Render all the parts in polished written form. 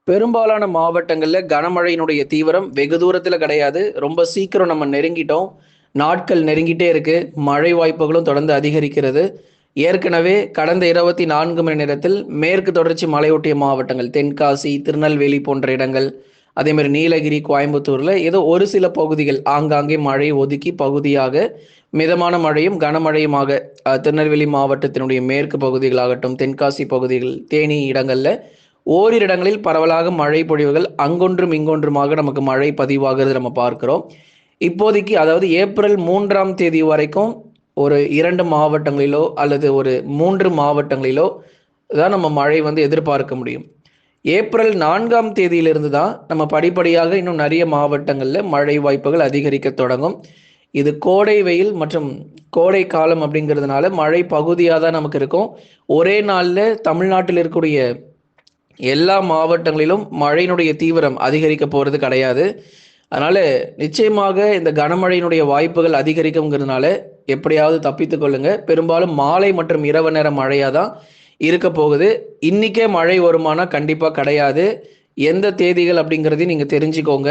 பெரும்பாலான மாவட்டங்கள்ல கனமழையினுடைய தீவிரம் வெகு தூரத்துல கிடையாது. ரொம்ப சீக்கிரம் நம்ம நெருங்கிட்டோம். நாட்கள் நெருங்கிட்டே இருக்கு. மழை வாய்ப்புகளும் தொடர்ந்து அதிகரிக்கிறது. ஏற்கனவே கடந்த 24 மணி நேரத்தில் மேற்கு தொடர்ச்சி மலையொட்டிய மாவட்டங்கள் தென்காசி, திருநெல்வேலி போன்ற இடங்கள், அதே மாதிரி நீலகிரி, கோயம்புத்தூர்ல ஏதோ ஒரு சில பகுதிகள் ஆங்காங்கே மழை ஒதுக்கி பகுதியாக மிதமான மழையும் கனமழையுமாக திருநெல்வேலி மாவட்டத்தினுடைய மேற்கு பகுதிகளாகட்டும், தென்காசி பகுதிகள், தேனி இடங்கள்ல ஓரிரு இடங்களில் பரவலாக மழை பொழிவுகள் அங்கொன்றும் இங்கொன்றுமாக நமக்கு மழை பதிவாகிறது நம்ம பார்க்கிறோம். இப்போதைக்கு அதாவது ஏப்ரல் 3ஆம் தேதி வரைக்கும் ஒரு 2 மாவட்டங்களிலோ அல்லது ஒரு 3 மாவட்டங்களிலோ தான் நம்ம மழை எதிர்பார்க்க முடியும். ஏப்ரல் 4ஆம் தேதியிலிருந்து தான் நம்ம படிப்படியாக இன்னும் நிறைய மாவட்டங்களில் மழை வாய்ப்புகள் அதிகரிக்க தொடங்கும். இது கோடை வெயில் மற்றும் கோடை காலம் அப்படிங்கிறதுனால மழை பகுதியாக தான் நமக்கு இருக்கும். ஒரே நாளில் தமிழ்நாட்டில் இருக்கக்கூடிய எல்லா மாவட்டங்களிலும் மழையினுடைய தீவிரம் அதிகரிக்க போகிறது கிடையாது. அதனால நிச்சயமாக இந்த கனமழையினுடைய வாய்ப்புகள் அதிகரிக்குங்கிறதுனால எப்படியாவது தப்பித்து கொள்ளுங்க. பெரும்பாலும் மாலை மற்றும் இரவு நேர மழையாக தான் இருக்க போகுது. இன்னைக்கே மழை வருமானா கண்டிப்பாக கிடையாது. எந்த தேதிகள் அப்படிங்கிறதையும் நீங்கள் தெரிஞ்சுக்கோங்க.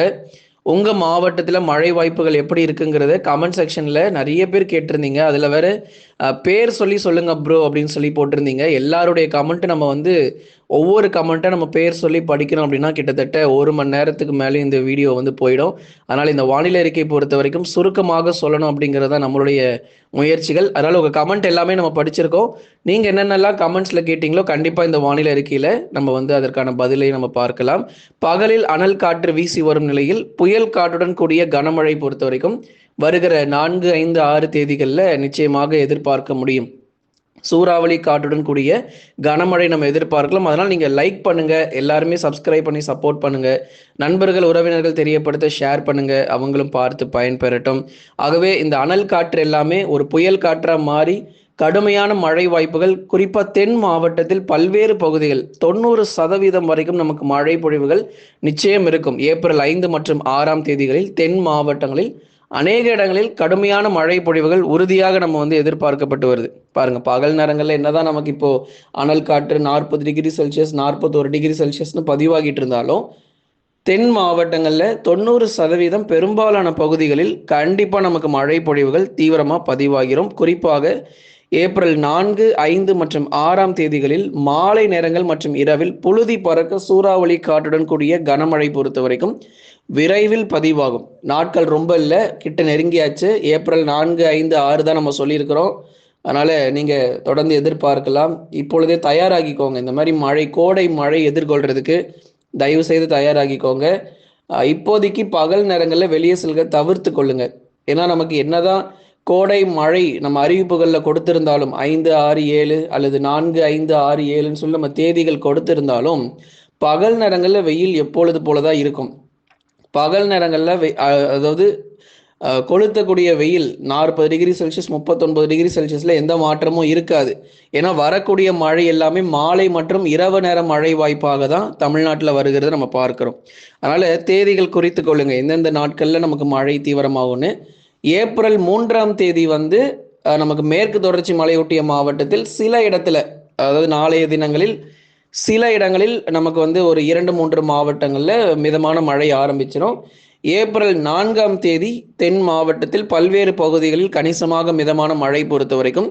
உங்கள் மாவட்டத்தில் மழை வாய்ப்புகள் எப்படி இருக்குங்கிறத கமெண்ட் செக்ஷனில் நிறைய பேர் கேட்டிருந்தீங்க. அதில் வேற பேர் சொல்லி சொல்லுங்க ப்ரோ அப்படின்னு சொல்லி போட்டிருந்தீங்க. எல்லாருடைய கமெண்ட்டு நம்ம ஒவ்வொரு கமெண்ட்டை நம்ம பேர் சொல்லி படிக்கணும் அப்படின்னா கிட்டத்தட்ட 1 மணி நேரத்துக்கு மேலே இந்த வீடியோ போயிடும். அதனால் இந்த வானிலை அறிக்கை பொறுத்த வரைக்கும் சுருக்கமாக சொல்லணும் அப்படிங்கிறது தான் நம்மளுடைய முயற்சிகள். அதனால் உங்கள் கமெண்ட் எல்லாமே நம்ம படிச்சிருக்கோம். நீங்கள் என்னென்னலாம் கமெண்ட்ஸில் கேட்டிங்களோ கண்டிப்பாக இந்த வானிலை அறிக்கையில் நம்ம அதற்கான பதிலை நம்ம பார்க்கலாம். பகலில் அனல் காற்று வீசி வரும் நிலையில் புயல் காற்றுடன் கூடிய கனமழை பொறுத்த வரைக்கும் வருகிற 4, 5, 6 தேதிகளில் நிச்சயமாக எதிர்பார்க்க முடியும். சூறாவளி காற்றுடன் கூடிய கனமழை நம்ம எதிர்பார்க்கலாம். அதனால் நீங்கள் லைக் பண்ணுங்க, எல்லாருமே சப்ஸ்கிரைப் பண்ணி சப்போர்ட் பண்ணுங்க, நண்பர்கள் உறவினர்கள் தெரியப்படுத்த ஷேர் பண்ணுங்க, அவங்களும் பார்த்து பயன்பெறட்டும். ஆகவே இந்த அனல் காற்று எல்லாமே ஒரு புயல் காற்றாக மாறி கடுமையான மழை வாய்ப்புகள் குறிப்பாக தென் மாவட்டத்தில் பல்வேறு பகுதிகள் 90% வரைக்கும் நமக்கு மழை பொழிவுகள் நிச்சயம் இருக்கும். ஏப்ரல் 5 மற்றும் 6ஆம் தேதிகளில் தென் மாவட்டங்களில் அநேக இடங்களில் கடுமையான மழை பொழிவுகள் உறுதியாக நம்ம எதிர்பார்க்கப்பட்டு வருது. பாருங்க, பகல் நேரங்களில் என்னதான் நமக்கு இப்போ அனல் காற்று 40 டிகிரி செல்சியஸ் 41 டிகிரி செல்சியஸ்னு பதிவாகிட்டு இருந்தாலும் தென் மாவட்டங்களில் 90% பெரும்பாலான பகுதிகளில் கண்டிப்பாக நமக்கு மழை பொழிவுகள் தீவிரமாக பதிவாகிறோம். குறிப்பாக ஏப்ரல் 4, 5 மற்றும் 6ஆம் தேதிகளில் மாலை நேரங்கள் மற்றும் இரவில் புழுதி பறக்க சூறாவளி காற்றுடன் கூடிய கனமழை பொறுத்த வரைக்கும் விரைவில் பதிவாகும். நாட்கள் ரொம்ப இல்லை, கிட்ட நெருங்கியாச்சு. ஏப்ரல் 4, 5, 6 தான் நம்ம சொல்லியிருக்கிறோம். அதனால் நீங்கள் தொடர்ந்து எதிர்பார்க்கலாம். இப்பொழுதே தயாராகிக்கோங்க. இந்த மாதிரி மழை, கோடை மழை எதிர்கொள்கிறதுக்கு தயவு செய்து தயாராகிக்கோங்க. இப்போதைக்கு பகல் நேரங்களில் வெளியே செல்க தவிர்த்து கொள்ளுங்க. ஏன்னா நமக்கு என்னதான் கோடை மழை நம்ம அறிவிப்புகளில் கொடுத்திருந்தாலும் 5, 6, 7 அல்லது 4, 5, 6, 7ன்னு சொல்லி நம்ம தேதிகள் கொடுத்திருந்தாலும் பகல் நேரங்களில் வெயில் எப்பொழுது போலதான் இருக்கும். பகல் நேரங்களில் அதாவது கொளுத்தக்கூடிய வெயில் 40 டிகிரி செல்சியஸ் 39 டிகிரி செல்சியஸில் எந்த மாற்றமும் இருக்காது. ஏன்னா வரக்கூடிய மழை எல்லாமே மாலை மற்றும் இரவு நேர மழை வாய்ப்பாக தான் தமிழ்நாட்டில் வருகிறது நம்ம பார்க்குறோம். அதனால் தேதிகள் குறித்து கொள்ளுங்க, எந்தெந்த நாட்களில் நமக்கு மழை தீவிரமாகும்னு. ஏப்ரல் 3ஆம் தேதி நமக்கு மேற்கு தொடர்ச்சி மலையொட்டிய மாவட்டத்தில் சில இடத்துல, அதாவது நாளைய தினங்களில் சில இடங்களில் நமக்கு ஒரு 2, 3 மாவட்டங்களில் மிதமான மழை ஆரம்பிச்சிடும். ஏப்ரல் 4ஆம் தேதி தென் மாவட்டத்தில் பல்வேறு பகுதிகளில் கணிசமாக மிதமான மழை பொறுத்த வரைக்கும்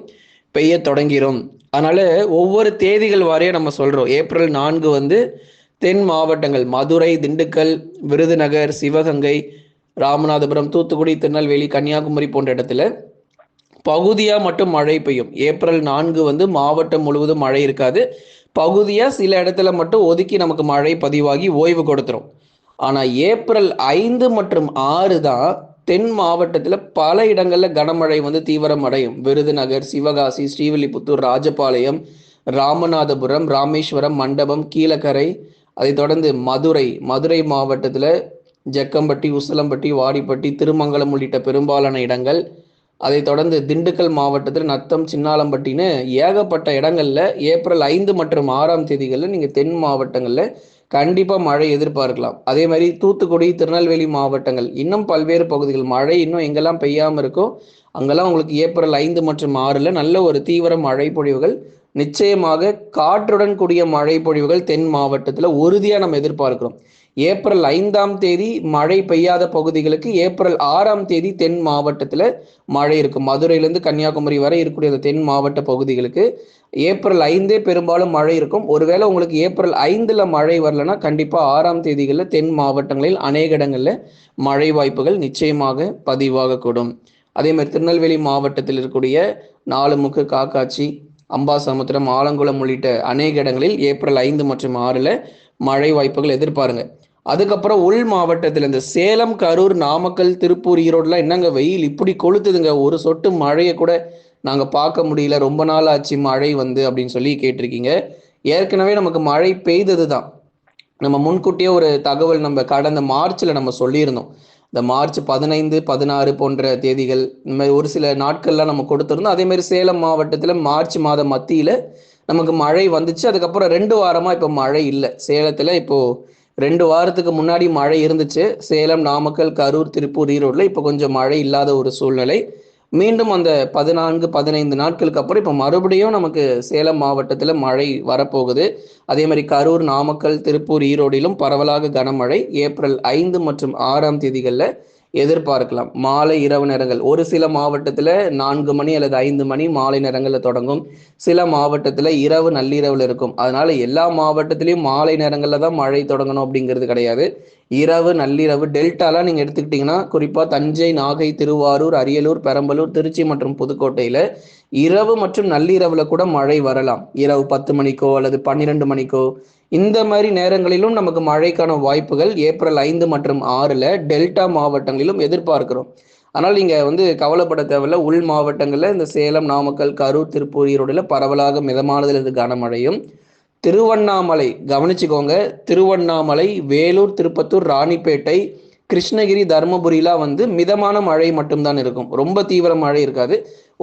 பெய்ய தொடங்கிடும். அதனால ஒவ்வொரு தேதிகள் வாரியாக நம்ம சொல்றோம். ஏப்ரல் 4 தென் மாவட்டங்கள் மதுரை, திண்டுக்கல், விருதுநகர், சிவகங்கை, ராமநாதபுரம், தூத்துக்குடி, திருநெல்வேலி, கன்னியாகுமரி போன்ற இடத்துல பகுதியா மட்டும் மழை பெய்யும். ஏப்ரல் 4 மாவட்டம் முழுவதும் மழை இருக்காது. பகுதியா சில இடத்துல மட்டும் ஒதுக்கி நமக்கு மழை பதிவாகி ஓய்வு கொடுத்துரும். ஆனா ஏப்ரல் 5 மற்றும் 6 தான் தென் மாவட்டத்தில் பல இடங்களில் கனமழை தீவிரம் அடையும். விருதுநகர், சிவகாசி, ஸ்ரீவில்லிபுத்தூர், ராஜபாளையம், ராமநாதபுரம், ராமேஸ்வரம், மண்டபம், கீழக்கரை, அதை தொடர்ந்து மதுரை மாவட்டத்தில் ஜக்கம்பட்டி, உசிலம்பட்டி, வாடிப்பட்டி, திருமங்கலம் உள்ளிட்ட பெரும்பாலான இடங்கள், அதை தொடர்ந்து திண்டுக்கல் மாவட்டத்தில் நத்தம், சின்னாலம்பட்டின்னு ஏகப்பட்ட இடங்கள்ல ஏப்ரல் 5 மற்றும் 6ஆம் தேதிகளில் நீங்கள் தென் மாவட்டங்களில் கண்டிப்பாக மழை எதிர்பார்க்கலாம். அதே மாதிரி தூத்துக்குடி, திருநெல்வேலி மாவட்டங்கள், இன்னும் பல்வேறு பகுதிகள் மழை இன்னும் எங்கெல்லாம் பெய்யாமல் இருக்கோ அங்கெல்லாம் உங்களுக்கு ஏப்ரல் 5 மற்றும் 6ல் நல்ல ஒரு தீவிர மழை பொழிவுகள் நிச்சயமாக காற்றுடன் கூடிய மழை பொழிவுகள் தென் மாவட்டத்தில் உறுதியாக நம்ம எதிர்பார்க்கிறோம். ஏப்ரல் 5ஆம் தேதி மழை பெய்யாத பகுதிகளுக்கு ஏப்ரல் 6ஆம் தேதி தென் மாவட்டத்தில் மழை இருக்கும். மதுரையிலேருந்து கன்னியாகுமரி வரை இருக்கக்கூடிய அந்த தென் மாவட்ட பகுதிகளுக்கு ஏப்ரல் 5 பெரும்பாலும் மழை இருக்கும். ஒருவேளை உங்களுக்கு ஏப்ரல் 5ல் மழை வரலன்னா கண்டிப்பாக 6ஆம் தேதிகளில் தென் மாவட்டங்களில் அநேக இடங்களில் மழை வாய்ப்புகள் நிச்சயமாக பதிவாகக்கூடும். அதே மாதிரி திருநெல்வேலி மாவட்டத்தில் இருக்கக்கூடிய நாலுமுக்கு, காக்காட்சி, அம்பாசமுத்திரம், ஆலங்குளம் உள்ளிட்ட அநேக இடங்களில் ஏப்ரல் 5 மற்றும் 6ல் மழை வாய்ப்புகள் எதிர்பாருங்க. அதுக்கப்புறம் உள் மாவட்டத்தில் இந்த சேலம், கரூர், நாமக்கல், திருப்பூர், ஈரோடுலாம் என்னங்க வெயில் இப்படி கொளுத்துதுங்க, ஒரு சொட்டு மழையை கூட நாங்கள் பார்க்க முடியல, ரொம்ப நாள் ஆச்சு மழை வந்து அப்படின்னு சொல்லி கேட்டிருக்கீங்க. ஏற்கனவே நமக்கு மழை பெய்தது தான். நம்ம முன்கூட்டியே ஒரு தகவல் நம்ம கடந்த மார்ச்சில் நம்ம சொல்லியிருந்தோம். இந்த மார்ச் 15, 16 போன்ற தேதிகள் இந்த மாதிரி ஒரு சில நாட்கள்லாம் நம்ம கொடுத்துருந்தோம். அதே மாதிரி சேலம் மாவட்டத்தில் மார்ச் மாத மத்தியில் நமக்கு மழை வந்துச்சு. அதுக்கப்புறம் 2 வாரமாக இப்போ மழை இல்லை. சேலத்தில் இப்போது 2 வாரத்துக்கு முன்னாடி மழை இருந்துச்சு. சேலம், நாமக்கல், கரூர், திருப்பூர், ஈரோடில் இப்போ கொஞ்சம் மழை இல்லாத ஒரு சூழ்நிலை. மீண்டும் அந்த 14, 15 நாட்களுக்கு அப்புறம் இப்போ மறுபடியும் நமக்கு சேலம் மாவட்டத்தில் மழை வரப்போகுது. அதே மாதிரி கரூர், நாமக்கல், திருப்பூர், ஈரோடிலும் பரவலாக கனமழை ஏப்ரல் 5 மற்றும் 6ஆம் தேதிகளில் எதிர்பார்க்கலாம். மாலை இரவு நேரங்கள் ஒரு சில மாவட்டத்தில் 4 மணி அல்லது 5 மணி மாலை நேரங்களில் தொடங்கும். சில மாவட்டத்தில் இரவு நள்ளிரவில் இருக்கும். அதனால எல்லா மாவட்டத்திலையும் மாலை நேரங்களில் தான் மழை தொடங்கணும் அப்படிங்கிறது கிடையாது. இரவு நள்ளிரவு டெல்டாலாம் நீங்கள் எடுத்துக்கிட்டிங்கன்னா குறிப்பாக தஞ்சை, நாகை, திருவாரூர், அரியலூர், பெரம்பலூர், திருச்சி மற்றும் புதுக்கோட்டையில் இரவு மற்றும் நள்ளிரவில் கூட மழை வரலாம். இரவு 10 மணிக்கோ அல்லது 12 மணிக்கோ இந்த மாதிரி நேரங்களிலும் நமக்கு மழைக்கான வாய்ப்புகள் ஏப்ரல் 5 மற்றும் 6ல் டெல்டா மாவட்டங்களிலும் எதிர்பார்க்கிறோம். ஆனால் நீங்கள் வந்து கவலைப்பட தேவையில்ல. உள் மாவட்டங்களில் இந்த சேலம், நாமக்கல், கரூர், திருப்பூர், ஈரோடில் பரவலாக மிதமானதிலிருந்து கனமழையும், திருவண்ணாமலை கவனிச்சுக்கோங்க, திருவண்ணாமலை, வேலூர், திருப்பத்தூர், ராணிப்பேட்டை, கிருஷ்ணகிரி, தருமபுரிலாம் வந்து மிதமான மழை மட்டும்தான் இருக்கும். ரொம்ப தீவிர மழை இருக்காது.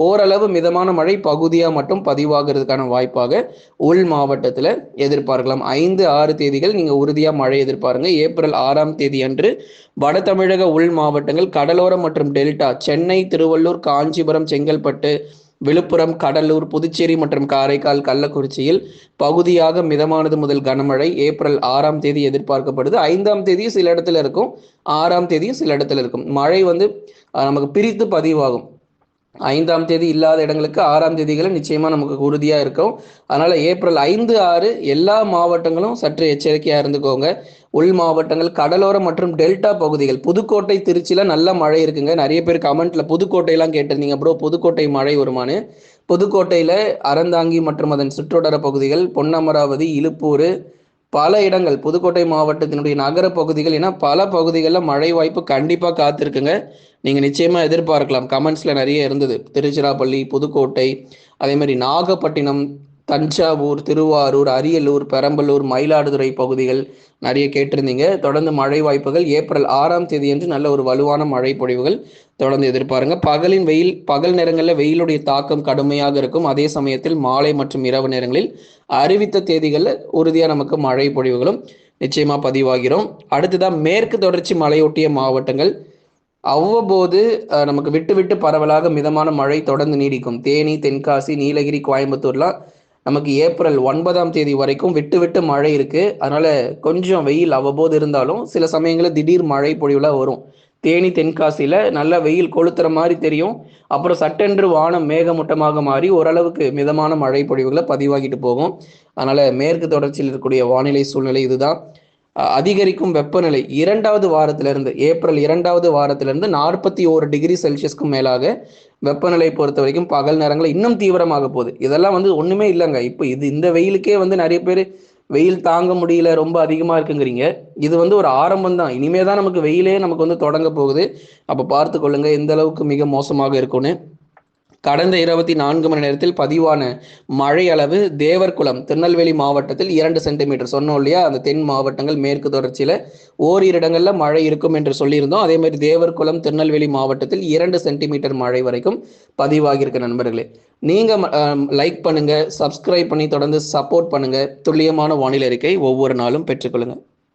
ஓரளவு மிதமான மழை பகுதியாக மட்டும் பதிவாகிறதுக்கான வாய்ப்பாக உள் மாவட்டத்தில் எதிர்பார்க்கலாம். 5, 6 தேதிகள் நீங்கள் உறுதியாக மழை எதிர்பாருங்க. ஏப்ரல் 6ஆம் தேதி அன்று வட தமிழக உள் மாவட்டங்கள், கடலோரம் மற்றும் டெல்டா, சென்னை, திருவள்ளூர், காஞ்சிபுரம், செங்கல்பட்டு, விழுப்புரம், கடலூர், புதுச்சேரி மற்றும் காரைக்கால், கள்ளக்குறிச்சியில் பகுதியாக மிதமானது முதல் கனமழை ஏப்ரல் 6ஆம் தேதி எதிர்பார்க்கப்படுது. 5ஆம் தேதியும் சில இடத்துல இருக்கும், 6ஆம் தேதியும் சில இடத்துல இருக்கும். மழை வந்து நமக்கு பிரித்து பதிவாகும். 5ஆம் தேதி இல்லாத இடங்களுக்கு 6ஆம் தேதிகளை நிச்சயமா நமக்கு உறுதியாக இருக்கும். அதனால ஏப்ரல் 5, 6 எல்லா மாவட்டங்களும் சற்று எச்சரிக்கையாக இருந்துக்கோங்க. உள் மாவட்டங்கள், கடலோரம் மற்றும் டெல்டா பகுதிகள், புதுக்கோட்டை, திருச்சியில நல்ல மழை இருக்குங்க. நிறைய பேர் கமெண்ட்ல புதுக்கோட்டையெல்லாம் கேட்டிருந்தீங்க, ப்ரோ புதுக்கோட்டை மழை வருமானு. புதுக்கோட்டையில அறந்தாங்கி மற்றும் அதன் சுற்றுவட்டார பகுதிகள், பொன்னமராவதி, இலுப்பூர், பல இடங்கள் புதுக்கோட்டை மாவட்டத்தினுடைய நகர பகுதிகள் என பல பகுதிகளில் மழை வாய்ப்பு கண்டிப்பாக காத்திருக்குங்க. நீங்கள் நிச்சயமாக எதிர்பார்க்கலாம். கமெண்ட்ஸில் நிறைய இருந்தது. திருச்சிராப்பள்ளி, புதுக்கோட்டை, அதே மாதிரி நாகப்பட்டினம், தஞ்சாவூர், திருவாரூர், அரியலூர், பெரம்பலூர், மயிலாடுதுறை பகுதிகள் நிறைய கேட்டிருந்தீங்க. தொடர்ந்து மழை வாய்ப்புகள் ஏப்ரல் 6ஆம் தேதி அன்று நல்ல ஒரு வலுவான மழை பொழிவுகள் தொடர்ந்து எதிர்பாருங்க. பகல் நேரங்களில் வெயிலுடைய தாக்கம் கடுமையாக இருக்கும். அதே சமயத்தில் மாலை மற்றும் இரவு நேரங்களில் அறிவித்த தேதிகளில் உறுதியாக நமக்கு மழை பொழிவுகளும் நிச்சயமா பதிவாகிறோம். அடுத்ததான் மேற்கு தொடர்ச்சி மலையொட்டிய மாவட்டங்கள் அவ்வப்போது நமக்கு விட்டு விட்டு பரவலாக மிதமான மழை தொடர்ந்து நீடிக்கும். தேனி, தென்காசி, நீலகிரி, கோயம்புத்தூர்லாம் நமக்கு ஏப்ரல் 9ஆம் தேதி வரைக்கும் விட்டு விட்டு மழை இருக்கு. அதனால கொஞ்சம் வெயில் அவ்வப்போது இருந்தாலும் சில சமயங்களில் திடீர் மழை பொழிவுலாம் வரும். தேனி, தென்காசியில நல்ல வெயில் கொளுத்துற மாதிரி தெரியும். அப்புறம் சட்டென்று வானம் மேகமூட்டமாக மாறி ஓரளவுக்கு மிதமான மழை பொழிவுகளை பதிவாகிட்டு போகும். அதனால மேற்கு தொடர்ச்சியில் இருக்கக்கூடிய வானிலை சூழ்நிலை இதுதான். அதிகரிக்கும் வெப்பநிலை 2வது வாரத்திலிருந்து ஏப்ரல் 2வது வாரத்திலிருந்து 41 டிகிரி செல்சியஸ்க்கும் மேலாக வெப்பநிலை பொறுத்த வரைக்கும் பகல் நேரங்களில் இன்னும் தீவிரமாக போகுது. இதெல்லாம் வந்து ஒண்ணுமே இல்லைங்க. இப்போ இந்த வெயிலுக்கே வந்து நிறைய பேர் வெயில் தாங்க முடியல, ரொம்ப அதிகமா இருக்குங்கிறீங்க. இது வந்து ஒரு ஆரம்பம் தான். இனிமே தான் நமக்கு வெயிலே நமக்கு வந்து தொடங்க போகுது. அப்போ பார்த்து கொள்ளுங்க எந்த அளவுக்கு மிக மோசமாக இருக்கும்னு. கடந்த 24 மணி நேரத்தில் பதிவான மழை அளவு தேவர்குளம், திருநெல்வேலி மாவட்டத்தில் 2 சென்டிமீட்டர் சொன்னோம் இல்லையா. அந்த தென் மாவட்டங்கள் மேற்கு தொடர்ச்சியில ஓரிரு இடங்கள்ல மழை இருக்கும் என்று சொல்லியிருந்தோம். அதே மாதிரி தேவர்குளம், திருநெல்வேலி மாவட்டத்தில் 2 சென்டிமீட்டர் மழை வரைக்கும் பதிவாகியிருக்க நண்பர்களே. நீங்க லைக் பண்ணுங்க, சப்ஸ்கிரைப் பண்ணி தொடர்ந்து சப்போர்ட் பண்ணுங்க. துல்லியமான வானிலை அறிக்கை ஒவ்வொரு நாளும் பெற்றுக்கொள்ளுங்க.